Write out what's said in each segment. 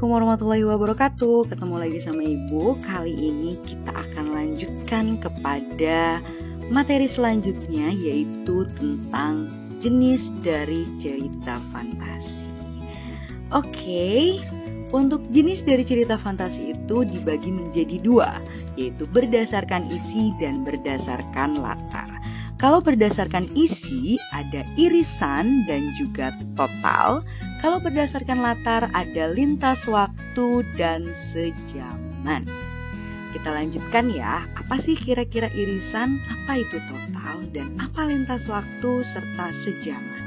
Assalamualaikum warahmatullahi wabarakatuh. Ketemu lagi sama Ibu. Kali ini kita akan lanjutkan kepada materi selanjutnya, yaitu tentang jenis dari cerita fantasi. Oke, untuk jenis dari cerita fantasi itu dibagi menjadi dua, yaitu berdasarkan isi dan berdasarkan latar. Kalau berdasarkan isi ada irisan dan juga total. Kalau berdasarkan latar ada lintas waktu dan sejaman. Kita lanjutkan ya, apa sih kira-kira irisan, apa itu total, dan apa lintas waktu serta sejaman.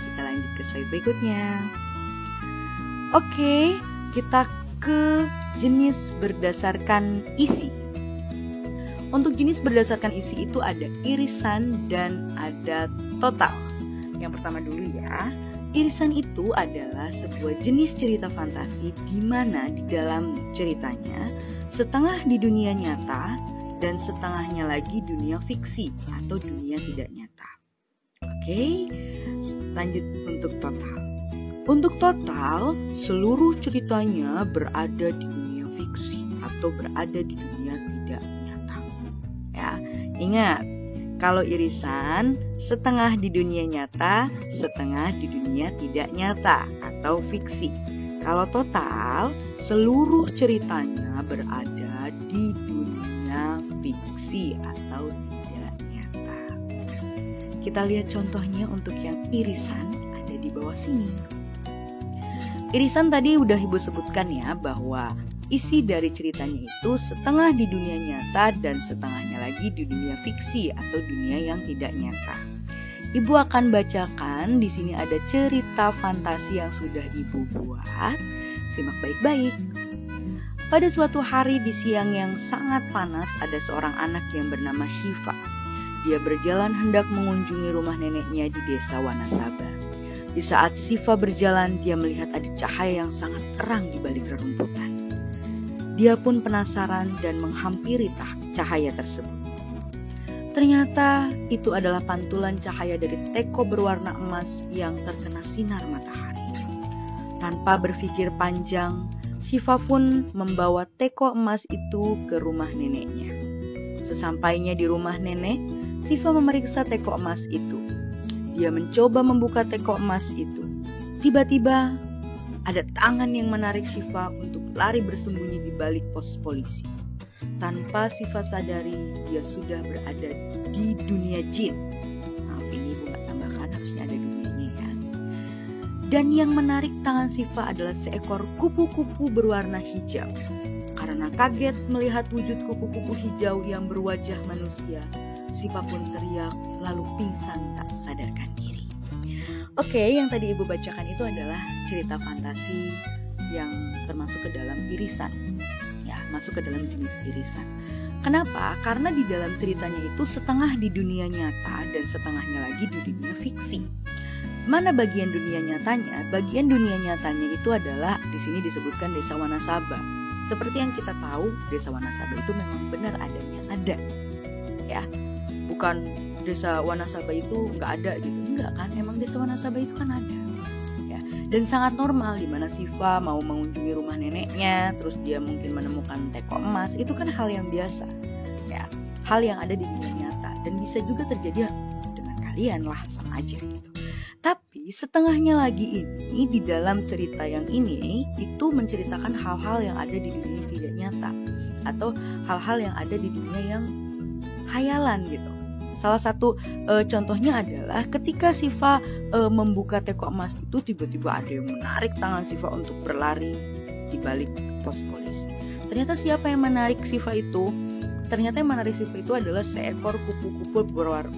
Kita lanjut ke slide berikutnya. Oke, kita ke jenis berdasarkan isi. Untuk jenis berdasarkan isi itu ada irisan dan ada total. Yang pertama dulu ya, irisan itu adalah sebuah jenis cerita fantasi di mana di dalam ceritanya setengah di dunia nyata dan setengahnya lagi dunia fiksi atau dunia tidak nyata. Oke, lanjut untuk total. Untuk total, seluruh ceritanya berada di dunia fiksi atau berada di dunia tidak nyata. Ya, ingat, kalau irisan setengah di dunia nyata, setengah di dunia tidak nyata atau fiksi. Kalau total, seluruh ceritanya berada di dunia fiksi atau tidak nyata. Kita lihat contohnya untuk yang irisan ada di bawah sini. Irisan tadi udah Ibu sebutkan ya, bahwa isi dari ceritanya itu setengah di dunia nyata dan setengahnya lagi di dunia fiksi atau dunia yang tidak nyata. Ibu akan bacakan, di sini ada cerita fantasi yang sudah Ibu buat. Simak baik-baik. Pada suatu hari di siang yang sangat panas, ada seorang anak yang bernama Shiva. Dia berjalan hendak mengunjungi rumah neneknya di desa Wanasaba. Di saat Shiva berjalan, dia melihat ada cahaya yang sangat terang di balik rerumputan. Dia pun penasaran dan menghampiri cahaya tersebut. Ternyata itu adalah pantulan cahaya dari teko berwarna emas yang terkena sinar matahari. Tanpa berpikir panjang, Shiva pun membawa teko emas itu ke rumah neneknya. Sesampainya di rumah nenek, Shiva memeriksa teko emas itu. Dia mencoba membuka teko emas itu. Tiba-tiba ada tangan yang menarik Shiva untuk lari bersembunyi di balik pos polisi. Tanpa Shiva sadari, dia sudah berada di dunia jin. Maaf, ini Ibu nggak tambahkan, harusnya ada dunianya ya. Dan yang menarik tangan Shiva adalah seekor kupu-kupu berwarna hijau. Karena kaget melihat wujud kupu-kupu hijau yang berwajah manusia, Shiva pun teriak lalu pingsan tak sadarkan diri. Oke, yang tadi Ibu bacakan itu adalah cerita fantasi yang termasuk ke dalam irisan. Ya, masuk ke dalam jenis irisan. Kenapa? Karena di dalam ceritanya itu setengah di dunia nyata dan setengahnya lagi di dunia fiksi. Mana bagian dunia nyatanya? Bagian dunia nyatanya itu adalah di sini disebutkan desa Wanasaba. Seperti yang kita tahu, desa Wanasaba itu memang benar adanya, ada. Ya. Bukan desa Wanasaba itu nggak ada gitu, enggak kan? Emang desa Wanasaba itu kan ada, ya. Dan sangat normal di mana Shiva mau mengunjungi rumah neneknya, terus dia mungkin menemukan teko emas, itu kan hal yang biasa, ya. Hal yang ada di dunia nyata dan bisa juga terjadi dengan kalian lah, sama aja gitu. Tapi setengahnya lagi ini di dalam cerita yang ini itu menceritakan hal-hal yang ada di dunia tidak nyata atau hal-hal yang ada di dunia yang hayalan gitu. Salah satu contohnya adalah ketika Shiva membuka teko emas itu, tiba-tiba ada yang menarik tangan Shiva untuk berlari di balik pos polisi. Ternyata siapa yang menarik Shiva itu? Ternyata yang menarik Shiva itu adalah seekor kupu-kupu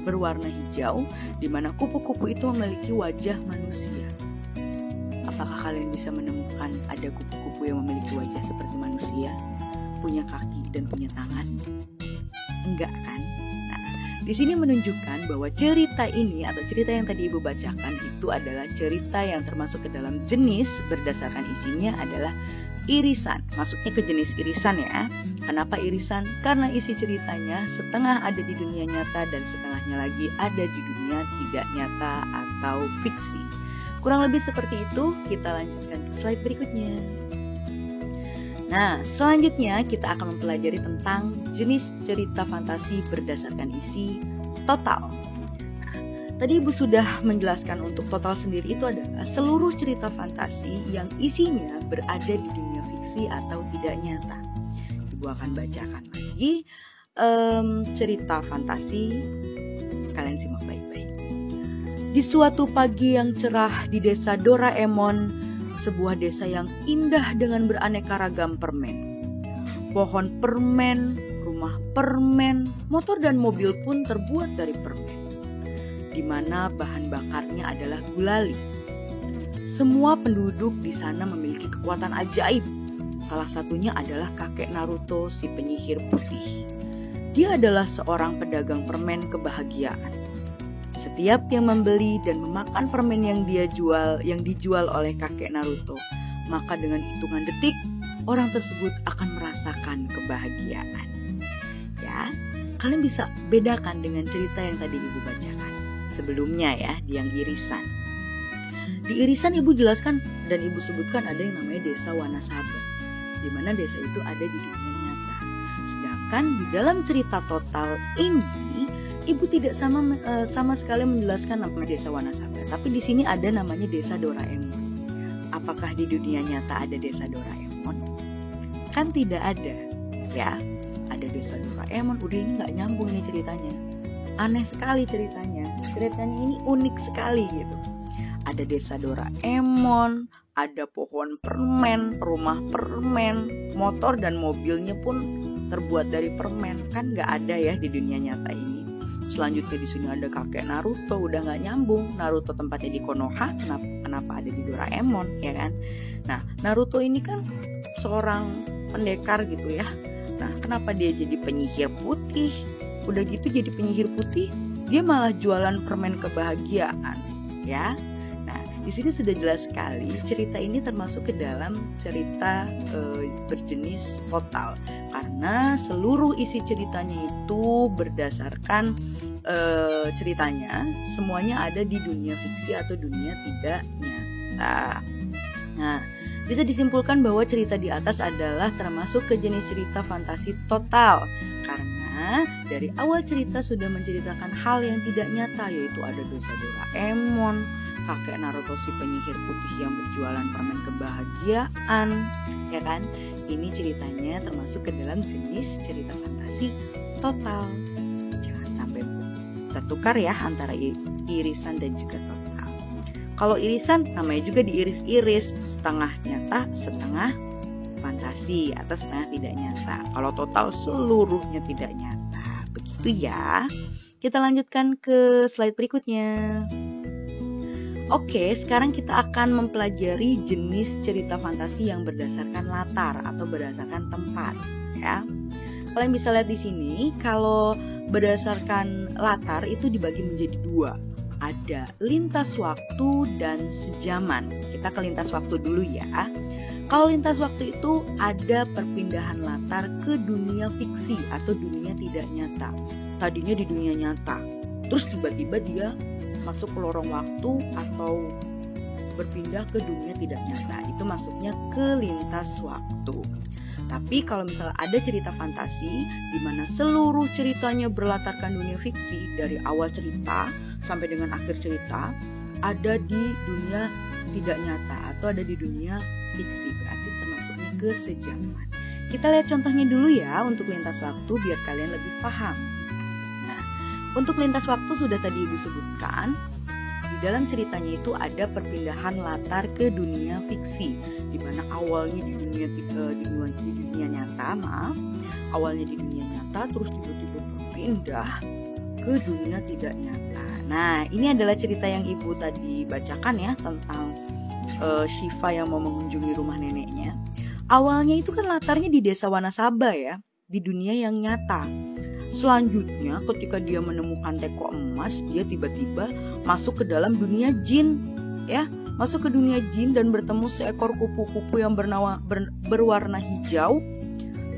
berwarna hijau, di mana kupu-kupu itu memiliki wajah manusia. Apakah kalian bisa menemukan ada kupu-kupu yang memiliki wajah seperti manusia, punya kaki dan punya tangan? Enggak kan? Di sini menunjukkan bahwa cerita ini atau cerita yang tadi Ibu bacakan itu adalah cerita yang termasuk ke dalam jenis berdasarkan isinya adalah irisan. Masuknya ke jenis irisan ya. Kenapa irisan? Karena isi ceritanya setengah ada di dunia nyata dan setengahnya lagi ada di dunia tidak nyata atau fiksi. Kurang lebih seperti itu. Kita lanjutkan ke slide berikutnya. Nah, selanjutnya kita akan mempelajari tentang jenis cerita fantasi berdasarkan isi total. Tadi Ibu sudah menjelaskan untuk total sendiri itu adalah seluruh cerita fantasi yang isinya berada di dunia fiksi atau tidak nyata. Ibu akan bacakan lagi cerita fantasi, kalian simak baik-baik. Di suatu pagi yang cerah di desa Doraemon, sebuah desa yang indah dengan beraneka ragam permen. Pohon permen, rumah permen, motor dan mobil pun terbuat dari permen, di mana bahan bakarnya adalah gulali. Semua penduduk di sana memiliki kekuatan ajaib. Salah satunya adalah kakek Naruto, si penyihir putih. Dia adalah seorang pedagang permen kebahagiaan. Setiap yang membeli dan memakan permen yang dijual oleh kakek Naruto, maka dengan hitungan detik orang tersebut akan merasakan kebahagiaan. Ya, kalian bisa bedakan dengan cerita yang tadi Ibu bacakan sebelumnya ya, di yang irisan. Di irisan Ibu jelaskan dan Ibu sebutkan ada yang namanya desa Wanasaba, di mana desa itu ada di dunia nyata. Sedangkan di dalam cerita total ini Ibu tidak sama sekali menjelaskan nama desa Wanasaba, tapi di sini ada namanya desa Doraemon. Apakah di dunia nyata ada desa Doraemon? Kan tidak ada, ya. Ada desa Doraemon, udah ini nggak nyambung nih ceritanya. Aneh sekali ceritanya. Ceritanya ini unik sekali gitu. Ada desa Doraemon, ada pohon permen, rumah permen, motor dan mobilnya pun terbuat dari permen. Kan nggak ada ya di dunia nyata ini. Selanjutnya di sini ada kakek Naruto, udah nggak nyambung. Naruto tempatnya di Konoha, kenapa ada di Doraemon, ya kan? Nah, Naruto ini kan seorang pendekar gitu ya. Nah, kenapa dia jadi penyihir putih? Udah gitu jadi penyihir putih, dia malah jualan permen kebahagiaan, ya. Nah, di sini sudah jelas sekali cerita ini termasuk ke dalam cerita berjenis total, karena seluruh isi ceritanya itu berdasarkan ceritanya semuanya ada di dunia fiksi atau dunia tidak nyata. Nah, bisa disimpulkan bahwa cerita di atas adalah termasuk ke jenis cerita fantasi total, karena dari awal cerita sudah menceritakan hal yang tidak nyata, yaitu ada desa Doraemon, kakek Naruto si penyihir putih yang berjualan permen kebahagiaan, ya kan? Ini ceritanya termasuk ke dalam jenis cerita fantasi total. Jangan sampai tertukar ya antara irisan dan juga total. Kalau irisan namanya juga diiris-iris, setengah nyata, setengah fantasi atau setengah tidak nyata. Kalau total seluruhnya tidak nyata. Begitu ya. Kita lanjutkan ke slide berikutnya. Oke, sekarang kita akan mempelajari jenis cerita fantasi yang berdasarkan latar atau berdasarkan tempat, ya. Kalian bisa lihat di sini, kalau berdasarkan latar itu dibagi menjadi dua. Ada lintas waktu dan sejaman. Kita ke lintas waktu dulu ya. Kalau lintas waktu itu ada perpindahan latar ke dunia fiksi atau dunia tidak nyata. Tadinya di dunia nyata, terus tiba-tiba dia masuk ke lorong waktu atau berpindah ke dunia tidak nyata. Itu masuknya ke lintas waktu. Tapi kalau misalnya ada cerita fantasi di mana seluruh ceritanya berlatarkan dunia fiksi dari awal cerita sampai dengan akhir cerita ada di dunia tidak nyata atau ada di dunia fiksi, berarti termasuknya ke sejaman. Kita lihat contohnya dulu ya untuk lintas waktu biar kalian lebih paham. Nah, untuk lintas waktu sudah tadi Ibu sebutkan. Di dalam ceritanya itu ada perpindahan latar ke dunia fiksi, di mana awalnya di dunia nyata, awalnya di dunia nyata, terus tiba-tiba berpindah ke dunia tidak nyata. Nah, ini adalah cerita yang Ibu tadi bacakan ya tentang Shiva yang mau mengunjungi rumah neneknya. Awalnya itu kan latarnya di desa Wanasaba ya, di dunia yang nyata. Selanjutnya ketika dia menemukan teko emas, dia tiba-tiba masuk ke dalam dunia jin, ya, masuk ke dunia jin dan bertemu seekor kupu-kupu yang berwarna hijau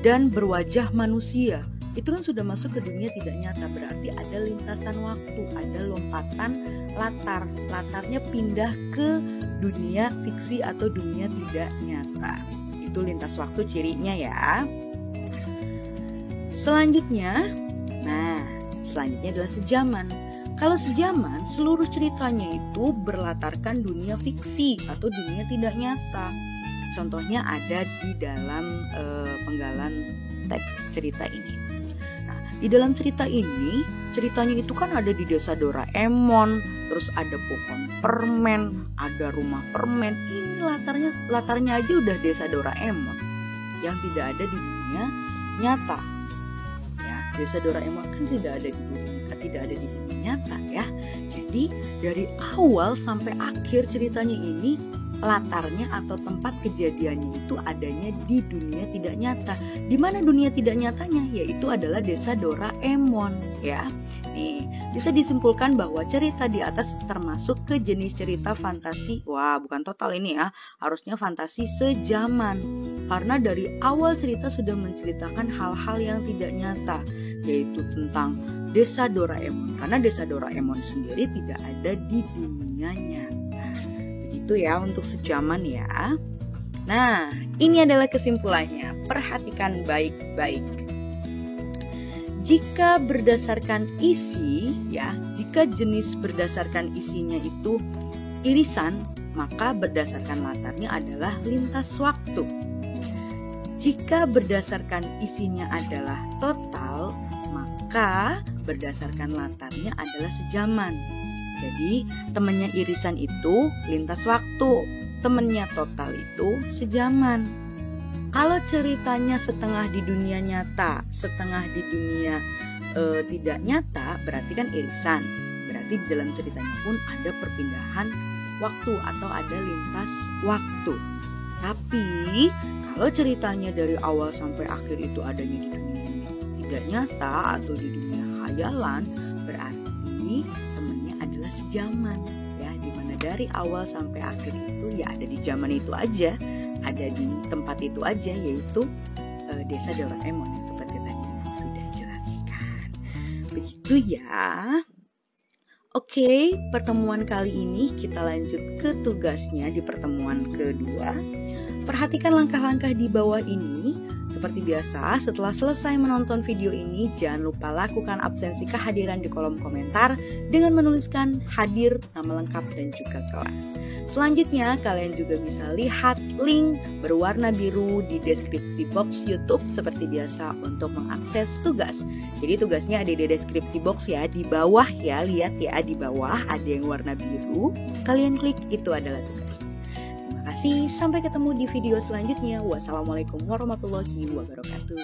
dan berwajah manusia. Itu kan sudah masuk ke dunia tidak nyata, berarti ada lintasan waktu, ada lompatan latarnya pindah ke dunia fiksi atau dunia tidak nyata. Itu lintas waktu cirinya ya. Selanjutnya adalah sejaman. Kalau sejaman, seluruh ceritanya itu berlatarkan dunia fiksi atau dunia tidak nyata. Contohnya ada di dalam penggalan teks cerita ini. Nah, di dalam cerita ini, ceritanya itu kan ada di desa Doraemon, terus ada pohon permen, ada rumah permen. Ini latarnya aja udah desa Doraemon yang tidak ada di dunia nyata. Ya, desa Doraemon kan tidak ada di dunia nyata ya. Jadi dari awal sampai akhir ceritanya ini latarnya atau tempat kejadiannya itu adanya di dunia tidak nyata. Di mana dunia tidak nyatanya? Yaitu adalah desa Doraemon ya. Nih, bisa disimpulkan bahwa cerita di atas termasuk ke jenis cerita fantasi. Wah, bukan total ini ya. Harusnya fantasi sejaman. Karena dari awal cerita sudah menceritakan hal-hal yang tidak nyata, yaitu tentang desa Doraemon. Karena desa Doraemon sendiri tidak ada di dunia nyata. Begitu ya untuk sejaman ya. Nah, ini adalah kesimpulannya. Perhatikan baik-baik. Jika berdasarkan isi ya, jika jenis berdasarkan isinya itu irisan, maka berdasarkan latarnya adalah lintas waktu. Jika berdasarkan isinya adalah total, maka berdasarkan latarnya adalah sejaman. Jadi temannya irisan itu lintas waktu, temannya total itu sejaman. Kalau ceritanya setengah di dunia nyata, setengah di dunia tidak nyata, berarti kan irisan. Berarti di dalam ceritanya pun ada perpindahan waktu atau ada lintas waktu. Tapi kalau ceritanya dari awal sampai akhir itu adanya di dunia tidak nyata atau di dunia khayalan, berarti temennya adalah sejaman ya, dimana dari awal sampai akhir itu ya ada di zaman itu aja, ada di tempat itu aja, yaitu desa Doraemon seperti tadi sudah jelaskan. Begitu ya. Oke, pertemuan kali ini kita lanjut ke tugasnya di pertemuan kedua. Perhatikan langkah-langkah di bawah ini. Seperti biasa, setelah selesai menonton video ini, jangan lupa lakukan absensi kehadiran di kolom komentar dengan menuliskan hadir, nama lengkap, dan juga kelas. Selanjutnya, kalian juga bisa lihat link berwarna biru di deskripsi box YouTube seperti biasa untuk mengakses tugas. Jadi tugasnya ada di deskripsi box ya, di bawah ya, lihat ya, di bawah ada yang warna biru. Kalian klik, itu adalah tugas. Terima kasih, sampai ketemu di video selanjutnya. Wassalamualaikum warahmatullahi wabarakatuh.